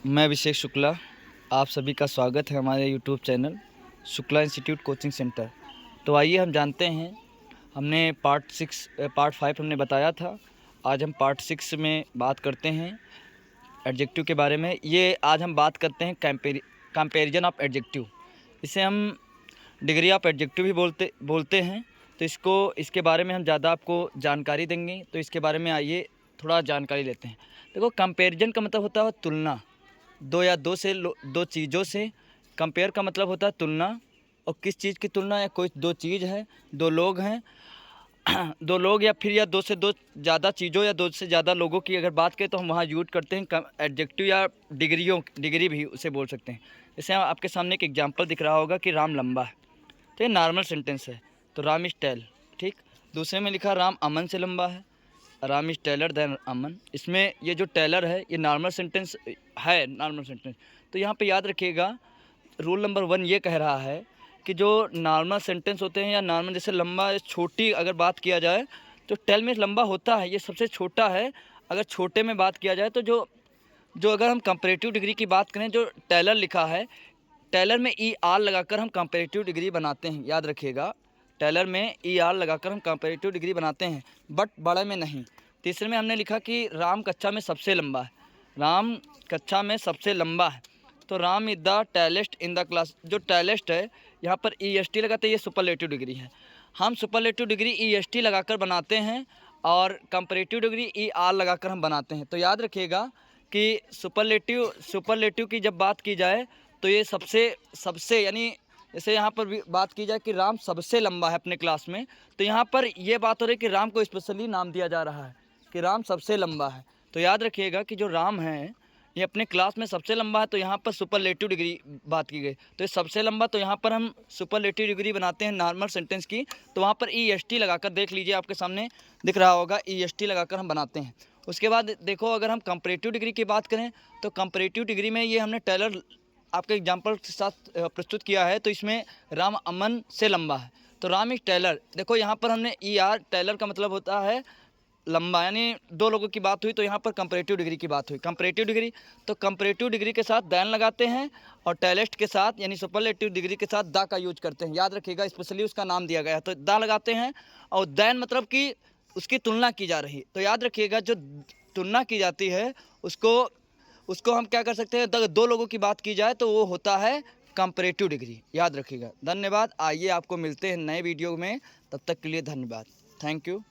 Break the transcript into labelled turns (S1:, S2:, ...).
S1: मैं अभिषेक शुक्ला, आप सभी का स्वागत है हमारे YouTube channel Shukla institute coaching centre. तो आइए हम जानते हैं, हमने पार्ट 5 हमने बताया था। आज हम पार्ट 6 में बात करते हैं एडजेक्टिव के बारे में। ये आज हम बात करते हैं कंपैरिजन ऑफ एडजेक्टिव। इसे हम डिग्री ऑफ एडजेक्टिव भी बोलते हैं। तो इसके बारे में हम ज़्यादा आपको जानकारी देंगे। तो इसके बारे में आइए थोड़ा जानकारी लेते हैं। देखो, कंपैरिजन का मतलब होता है तुलना, दो चीज़ों से। कंपेयर का मतलब होता है तुलना। और किस चीज़ की तुलना? या कोई दो चीज़ है, दो लोग हैं दो लोग या फिर दो से ज़्यादा चीज़ों या दो से ज़्यादा लोगों की अगर बात करें तो हम वहाँ यूज करते हैं एडजेक्टिव या डिग्री भी उसे बोल सकते हैं। जैसे आपके सामने एक एग्जांपल दिख रहा होगा कि राम लंबा है, तो ये नॉर्मल सेंटेंस है। तो राम इज़ टैल, ठीक। दूसरे में लिखा राम अमन से लंबा है, राम इज़ टेलर देन अमन। इसमें ये जो टेलर है ये नॉर्मल सेंटेंस है, नॉर्मल सेंटेंस। तो यहाँ पे याद रखिएगा, रूल नंबर 1 ये कह रहा है कि जो नॉर्मल सेंटेंस होते हैं या नॉर्मल, जैसे लंबा या छोटी अगर बात किया जाए तो टेल में लंबा होता है, ये सबसे छोटा है। अगर छोटे में बात किया जाए तो जो अगर हम कंपैरेटिव डिग्री की बात करें, जो टेलर लिखा है, टेलर में ई आर लगाकर हम कंपैरेटिव डिग्री बनाते हैं। याद रखिएगा, टेलर में ई आर लगाकर हम कंपैरेटिव डिग्री बनाते हैं, बट बड़े में नहीं। तीसरे में हमने लिखा कि राम कक्षा में सबसे लंबा है, राम कक्षा में सबसे लंबा है। तो Ram is the tallest in the class. जो टैलेस्ट है यहाँ पर ई एस टी लगाते हैं, ये सुपरलेटिव डिग्री है। हम superlative degree E S T लगाकर बनाते हैं और कंपैरेटिव डिग्री ई आर लगाकर हम बनाते हैं। तो याद रखिएगा कि सुपरलेटिव की जब बात की जाए तो ये सबसे यानी जैसे यहाँ पर भी बात की जाए कि राम सबसे लंबा है अपने क्लास में, तो यहाँ पर ये बात हो रही है कि राम को स्पेशली नाम दिया जा रहा है कि राम सबसे लंबा है। तो याद रखिएगा कि जो राम है ये अपने क्लास में सबसे लंबा है, तो यहाँ पर सुपरलेटिव डिग्री बात की गई। तो ये सबसे लंबा, तो यहाँ पर हम सुपरलेटिव डिग्री बनाते हैं नॉर्मल सेंटेंस की। तो वहाँ पर ई एस टी लगाकर, देख लीजिए आपके सामने दिख रहा होगा, ई एस टी लगाकर हम बनाते हैं। उसके बाद देखो, अगर हम कंपैरेटिव डिग्री की बात करें तो कंपैरेटिव डिग्री में ये हमने टेलर आपके एग्जाम्पल के साथ प्रस्तुत किया है। तो इसमें राम अमन से लंबा है, तो राम इज टेलर। देखो यहाँ पर हमने ई आर, टेलर का मतलब होता है लंबा, यानी दो लोगों की बात हुई, तो यहाँ पर कंपैरेटिव डिग्री की बात हुई। कंपैरेटिव डिग्री, तो कंपैरेटिव डिग्री के साथ दैन लगाते हैं और टेलेस्ट के साथ यानी सुपरलेटिव डिग्री के साथ दा का यूज करते हैं। याद रखिएगा, स्पेशली उसका नाम दिया गया है, तो दा लगाते हैं। और दैन मतलब कि उसकी तुलना की जा रही है। तो याद रखिएगा, जो तुलना की जाती है उसको हम क्या कर सकते हैं, अगर दो लोगों की बात की जाए तो वो होता है कंपैरेटिव डिग्री। याद रखिएगा। धन्यवाद। आइए आपको मिलते हैं नए वीडियो में, तब तक के लिए धन्यवाद। Thank you.